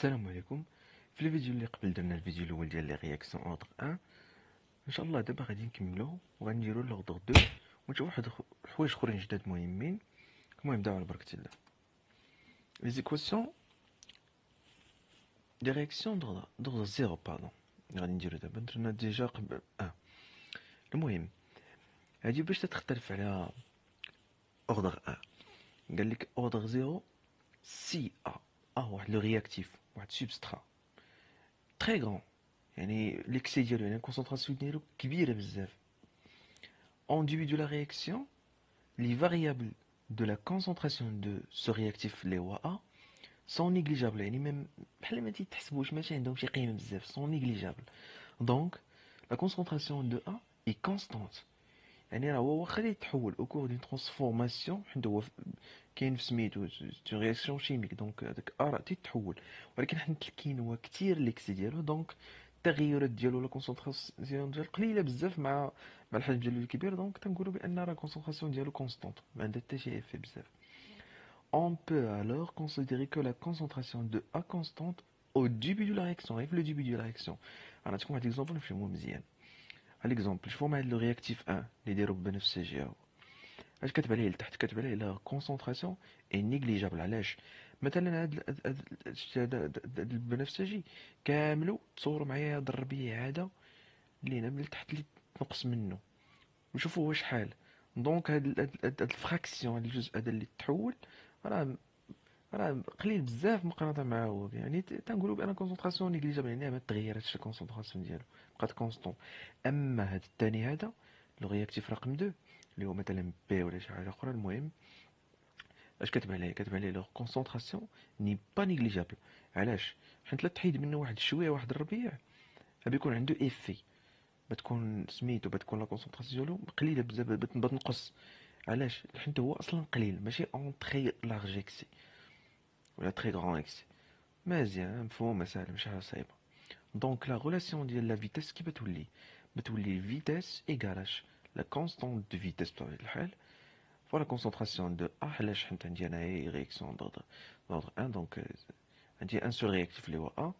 السلام عليكم. في الفيديو اللي قبل درنا الفيديو الاول ديال لي رياكسيون اوردر 1. ان شاء الله دابا غادي نكملوه وغنديروا لوردر 2 ونشوفوا واحد حوايج اخرين جداد مهمين. المهم نبداو على بركه الله. لي زيكواسيون دي رياكسيون دوردر 0 باردون غادي نديرو دابا درنا ديجا قبل المهم هادي باش تختلف على اوردر 1. قال لك اوردر 0 سي واحد لو رياكتيف واحد سبسترا تري غران، يعني l'excès ديالو يعني الكونسونطراسيون ديالو كبيره بزاف. En début de la réaction, les variables de la concentration de ce réactif اللي هو A sont négligeables، يعني même بحال ما تيتحسبوش ماشي عندهم شي قيمه بزاف، sont négligeables. Donc la concentration de A est constante، يعني راه هو واخا يتحول au cours d'une transformation حيت هو كاين في سميتو une réaction chimique، دونك هذاك A راه تيتحول، ولكن حيت كاين هو كثير ليكسي ديالو دونك التغيرات ديالو لا كونسونطراسيون ديال قليله بزاف مع الحجم ديالو الكبير، دونك تنقولوا بان راه الكونسونطراسيون ديالو كونستانت ما عندها حتى شي افي بزاف. On peut alors considérer que la concentration de A constante au début de la réaction. غير في le début de la réaction. انا نعطيكم واحد ليكزامبل نفهموه مزيان. على ليكزامبل شوفوا معايا لو رياكتيف 1 اللي دايرو بنفسجي هو اش كتب عليه لتحت، كتب عليه لا كونسونطراسيون اي نيجليجابل. علاش؟ مثلا هاد البنفسجي كاملو تصوروا معايا هاد الربيع هذا اللي هنا من تحت اللي تنقص منه وشوفوا هو شحال. دونك هاد الفراكسيون هاد الجزء هذا اللي تحول راه قليل بزاف مقارنه مع هو، يعني تنقولوا بان كونسونطراسيون نيجليجابل، يعني ما تغيراتش الكونسونطراسيون ديالو بقات كونستون. اما هاد الثاني هذا لو رياكتيف رقم 2 اللي هو مثلا بي ولا شي حاجه اخرى، المهم اش كتب عليه؟ كتب عليه لو كونسونطراسيون ني با نيجليجابل. علاش؟ حيت لا تحيد منه واحد شويه واحد الربيع بيكون عنده ايفي، بتكون سميتو بتكون لا كونسونطراسيون ديالو قليله بزاف بتنقص. علاش؟ حيت هو اصلا قليل ماشي اون تري لارج اكسي ولا تري غران اكسي. مزيان مفهومه ساهله ماشي حاجه صعيبه. دونك لا غولاسيون ديال لا فيتاس كي بتولي الفيتاس ايكالاش لا كونستانت دو فيتاس بطبيعه الحال فوالا كونسونطراسيون دو ا. علاش؟ حيت عندي انايا رياكسيون دوردر 1 دونك عندي ان سول رياكتيف اللي هو ا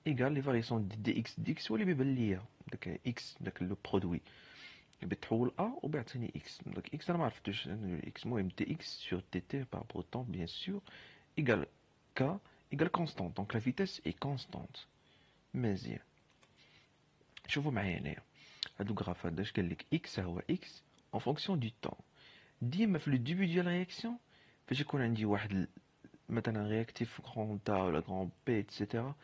ايكال لي فارياسيون دي اكس. دي اكس هو اللي بيبان ليا داك اكس داك لو برودوي اللي بتحول ا وبيعطيني اكس. دونك اكس انا ما عرفتوش اكس، المهم دي اكس سور تي تي بار rapport au temps bien sûr ايكال ك ايكال كونستانت. دونك لا فيتاس اي كونستانت. مزيان شوفوا معايا هنايا هادو غراف هذا اش قال لك؟ اكس هو اكس en fonction du temps. ديما في لو ديبي ديال رياكسيون فاش يكون عندي واحد مثلا رياكتيف غران تا ولا غران بي اتسيتيرا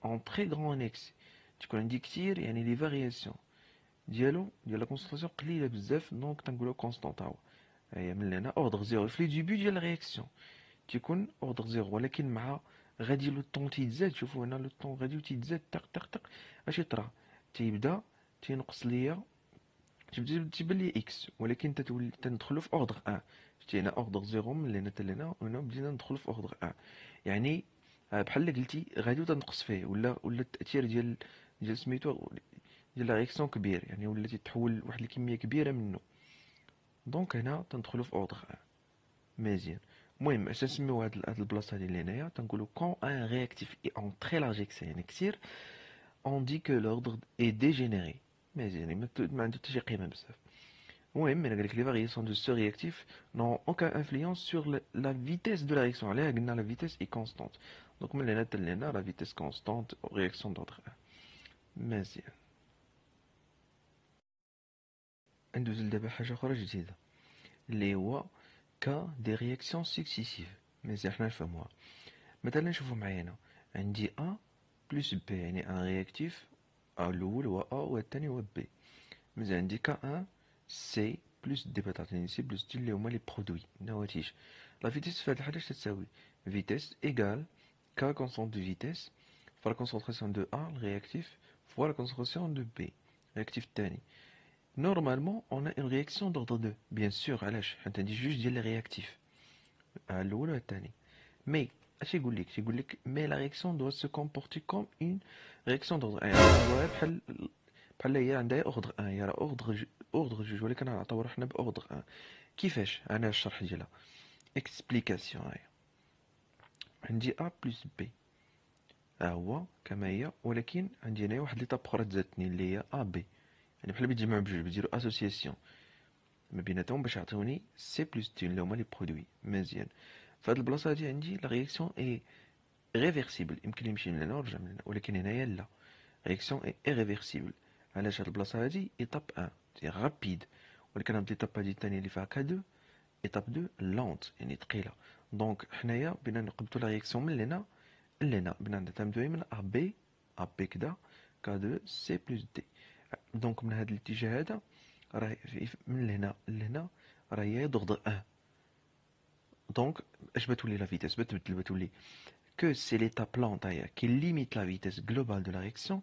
اون تري غران اكس تكون عندي كتير، يعني لي فارياسيون ديالو ديال لا كونسونطراسيون قليله بزاف، دونك تنقولو كونستانت. هي من هنا اوردر زيرو في لي ديبي ديال رياكسيون تيكون اوردر زيرو، ولكن مع غادي لو طون تيتزاد. شوفوا هنا لو طون غادي تيتزاد طق طق طق اش يطرا؟ تيبدا تينقص ليا تيبان لي اكس، ولكن تتولي تندخلو في اوردر 1. شتي هنا اوردر زيرو من هنا حتى لهنا، وهنا بدينا ندخلو في اوردر 1. يعني بحال قلتي غادي تنقص فيه ولا التاثير ديال سميتو ديال لا رياكسيون كبير، يعني ولا تيتحول واحد الكميه كبيره منه. دونك هنا تندخلو في اوردر 1. مزيان. المهم اش نسميو هاد البلاصه اللي هنايا تنقولو كون ان رياكتيف اي اون تري لارج اكس يعني كثير on dit que l'ordre est dégénéré. مزيان ما عنده حتى شي قيمه بزاف. المهم انا قالك لي فارياسيون دو سو رياكتيف نون اوكان انفلونس سور لا فيتيس دو لا رياكسيون. عليها قلنا لا فيتيس اي كونستانت، دونك من هنا حتى لهنا لا فيتيس كونستانت رياكسيون دوردر 1. مزيان ندوز دابا حاجه اخرى جديده اللي هو كا دي رياكسيون سكسيسيف. مزيان حنا نفهموها. مثلا شوفوا معايا هنا عندي ا بلس بي، يعني ان رياكتيف الاول هو ا والثاني هو بي. مزيان عندي كا ان سي بلس دي بتعطيني سي بلس دي اللي هما لي برودوي النواتج. لا فيتيس في هاد الحاجه تساوي فيتيس ايكال كا كونستانت دو فيتيس فوا لا كونسونطراسيون دو ا الرياكتيف فوا لا كونسونطراسيون دو بي الرياكتيف الثاني. نورمالمون اون ا اون رياكسيون دوردر 2 بيان سور. علاش؟ حيت عندي جوج ديال لي رياكتيف الاول والثاني. مي اش يقول لك؟ يقول لك مي لا رياكسيون دو سو كومبورتي كوم اون رياكسيون دوردر 1. بحال هي عندها اوردر 1، هي راه اوردر جوج، ولكن غنعطيو روحنا باوردر 1. كيفاش؟ انا الشرح ديالها اكسبليكاسيون. هاهي عندي ا بلس بي هو كما هي، ولكن عندي هنايا واحد ليطاب اخرى تزادتني اللي هي ا بي، يعني بحال بيتجمعوا بجوج، بيديروا اسوسياسيون ما بيناتهم باش يعطيوني سي بلس دو اللي هما لي برودوي. مزيان. فهاد البلاصه هادي عندي لا رياكسيون اي ريفيرسيبل، يمكن يمشي من هنا ويرجع من هنا، ولكن هنايا لا، رياكسيون اي ايريفيرسيبل. علاش؟ هاد البلاصه هادي ايطاب 1 سي رابيد، ولكن هاد ليطاب هادي الثانيه اللي فيها كا 2 ايطاب 2 لونت يعني ثقيله. دونك حنايا بغينا نقبطوا لا رياكسيون من هنا لهنا، بغينا نعتمدوا من ا بي، ا بي كدا كا 2 سي بلس دي. دونك من هاد الاتجاه هذا راه من لهنا لهنا راه هي ضغط 1. دونك اش بتولي لا فيتاس؟ بتبدل، بتولي que c'est l'étape lente ailleurs qui limite la vitesse globale de la réaction.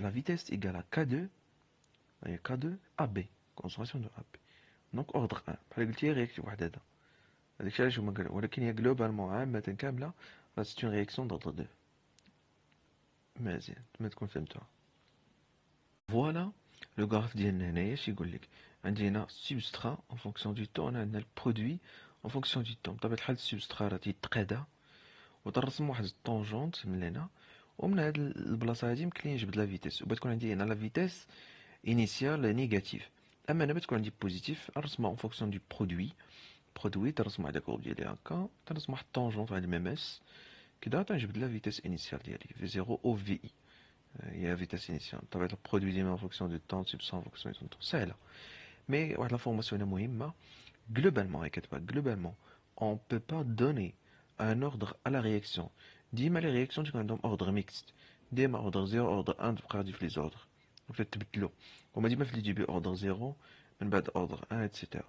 La vitesse égale à K2, K2 AB, concentration de AB. Donc ordre 1. بحال قلت هي رياكسيون واحده هذا، هذاك الشيء علاش هما قالوا، ولكن هي جلوبالمون عامه كامله راه سيت اون رياكسيون دوردر 2. مزيان، ما تكون فهمتوها. فوالا لو غراف ديالنا هنايا اش يقول لك؟ عندي هنا سبسترا اون فونكسيون دو طون، عندنا البرودوي اون فونكسيون دو طون. بطبيعه الحال السبسترا راه تيتقادا وترسم واحد الطونجونت من هنا، ومن هاد البلاصه هادي يمكن لي نجبد لا فيتيس، وبتكون عندي هنا لا فيتيس انيسيال نيجاتيف. اما هنا بتكون عندي بوزيتيف، نرسمها اون فونكسيون دو برودوي ترسم واحد الكورب ديالي هكا، ترسم واحد الطونجونت واحد المماس كدا، تنجبد لا فيتيس انيسيال ديالي في 0 او في اي، هي فيتيس انيسيال. طبيعة البرودوي ديما اون فونكسيون دو طون، سبسون فونكسيون دو طون، سهله. مي واحد لافورماسيون هنا مهمه، globalement هي كتبقى globalement on peut pas donner un ordre à la réaction. ديما لي رياكسيون تكون عندهم اوردر ميكست، ديما اوردر 0 اوردر 1 تبقى غادي في لي زوردر، دونك تبدلو، هما ديما في لي ديبي اوردر 0 من بعد اوردر 1 اتسيتيرا،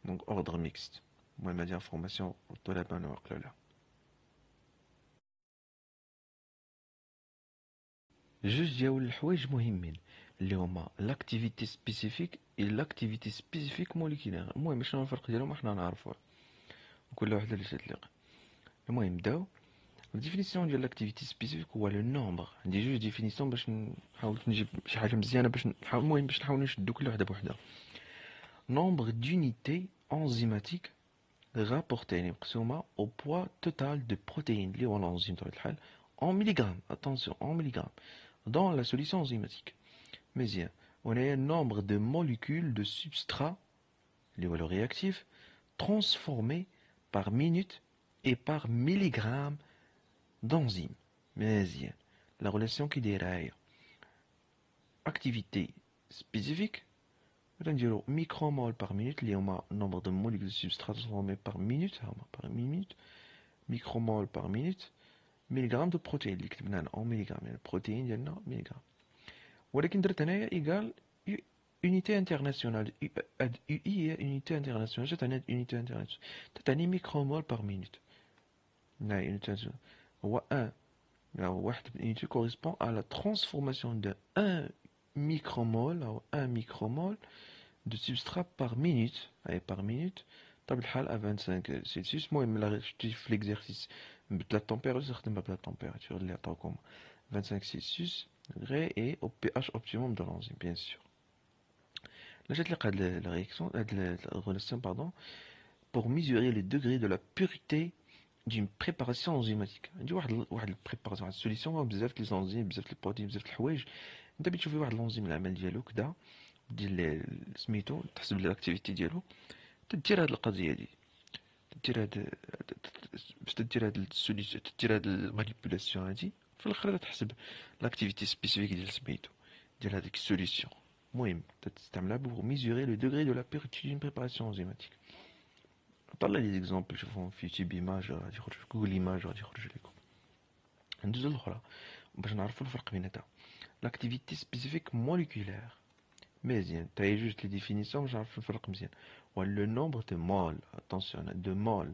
دونك اوردر ميكست. المهم هادي انفورماسيون الطلبه نعقلو لها. جوج ديال الحوايج مهمين اللي هما لاكتيفيتي سبيسيفيك اي لاكتيفيتي سبيسيفيك موليكولير. المهم شنو الفرق ديالهم حنا نعرفوه، وكل وحده اللي تطلق. المهم نبداو. الديفينيسيون ديال لاكتيفيتي سبيسيفيك هو لو نومبر. عندي جوج ديفينيسيون باش نحاول نجيب شي حاجه مزيانه باش نحاول، المهم باش نحاول نشدو كل وحده بوحدها. نومبر دونيتي انزيماتيك rapporté يعني مقسومه au poids total de protéines اللي هو الانزيم بطبيعه الحال en مليغرام، attention en مليغرام dans la solution enzymatique. مزيان. وهنايا nombre de molécules de substrat اللي هو le réactif transformé par minute et par milligramme d'enzyme. مزيان. La relation qui دايره activité spécifique نديرو micromole par minute اللي هما nombre de molécules de substrat transformées par minute، هما par minute، micromole par minute، مليغرام دو بروتين اللي كتبنا هنا اون مليغرام، يعني البروتين ديالنا مليغرام. ولكن درت هنايا ايكال unité internationale. UI هي unité internationale. تعني unité internationale تعني micromole par minute. لا unité هو 1 واحد unité correspond à la transformation de 1 micromole ou 1 micromole de substrat par minute. Par minute طبيعة الحال à 25 سلسيوس. المهم لا شتي في l'exercice بلا température نخدم بلا température اللي عطاوكم 25 سلسيوس degré et au pH optimum de l'enzyme bien sûr. Là j'applique la réaction, la relation pardon, pour mesurer les degrés de la pureté d'une préparation enzymatique. عندي واحد البريباراسيون، واحد السوليسيون بزاف لي زونزيم، بزاف لي بروتين، بزاف الحوايج. انت بتشوفي واحد الانزيم العمل ديالو كدا، ديال سميتو تحسب الاكتيفيتي ديالو، تدير هاد القضيه دي، تدير هاد باش تدير هاد السوليسيون، تدير هاد المانيبيولاسيون هادي، في الاخر تحسب لاكتيفيتي سبيسيفيك ديال سميتو ديال هاديك السوليسيون. المهم تستعملها بور ميزوري لو دوغري دو لا بيرتي دون بريباراسيون انزيماتيك. طلع لي زيكزامبل شوفهم في يوتيوب ايماج غادي يخرج، في جوجل ايماج غادي يخرج لكم. ندوزو الاخرى باش نعرفوا الفرق بيناتها. لاكتيفيتي سبيسيفيك موليكولير مزيان، تاهي جوج لي ديفينيسيون باش نعرفوا الفرق مزيان. و لو نومبر دو مول، اتونسيون دو مول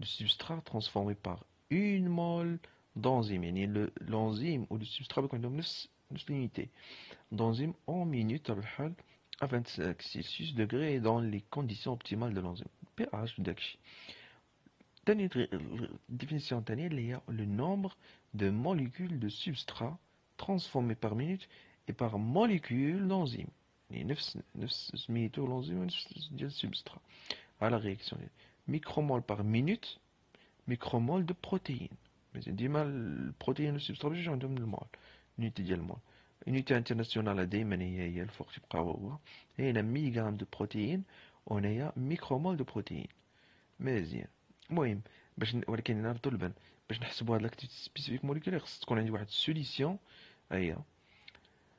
de substrat transformé par une mole d'enzyme. يعني l'enzyme ou le substrat بيكون عندهم نفس l'unité d'enzyme en minute بحال à 25 Celsius degrés dans les conditions optimales de l'enzyme pH داكشي. تاني définition تانية اللي هي le nombre de molécules de substrat transformées par minute et par molécule d'enzyme. يعني نفس سميتو l'enzyme ونفس ديال السبسترا على réaction micromole par minute micromole de protéines. ديما البروتين والسبسترات بجوج عندهم المول، اليونيتي ديال المول. اليونيتي انترناسيونال دايما هي الفوق تبقى هو، هنا ميغرام دو بروتين وهنايا ميكرومول دو بروتين. مزيان. المهم ولكن هنا طلبا باش نحسبوا هاد لاكتيفيتي سبيسيفيك موليكولير خص تكون عندي واحد السوليسيون. هيا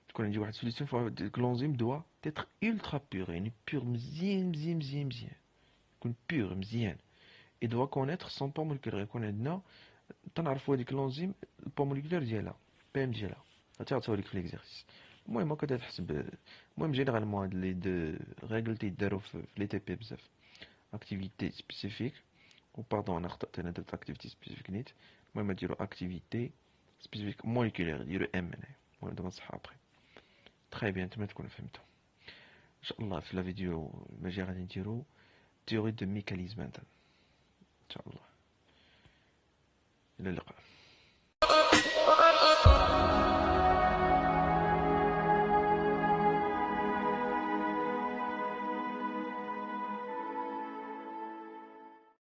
تكون عندي واحد السوليسيون فوا l'enzyme doit être ultra pur، يعني بور مزيان مزيان مزيان مزيان، يكون بور مزيان. et doit connaître son poids moléculaire، يكون عندنا تنعرفوا هذيك لونزيم البوا موليكولير ديالها، بي ام ديالها، غتعطيوها لك في ليكزارسيس. المهم هكا تحسب. المهم جينيرالمون هاد لي دو ريغل تيدارو في لي تي بي بزاف. اكتيفيتي سبيسيفيك، و باردون انا خطأت، انا درت اكتيفيتي سبيسيفيك نيت. المهم ديرو اكتيفيتي سبيسيفيك موليكولير، ديرو ام هنايا. المهم دابا نصحى ابخي. تخي بيان، نتمنى تكونوا فهمتوا. ان شاء الله في لا فيديو الماجي غادي نديرو تيوري دو ميكانيزم ان شاء الله. الى اللقاء.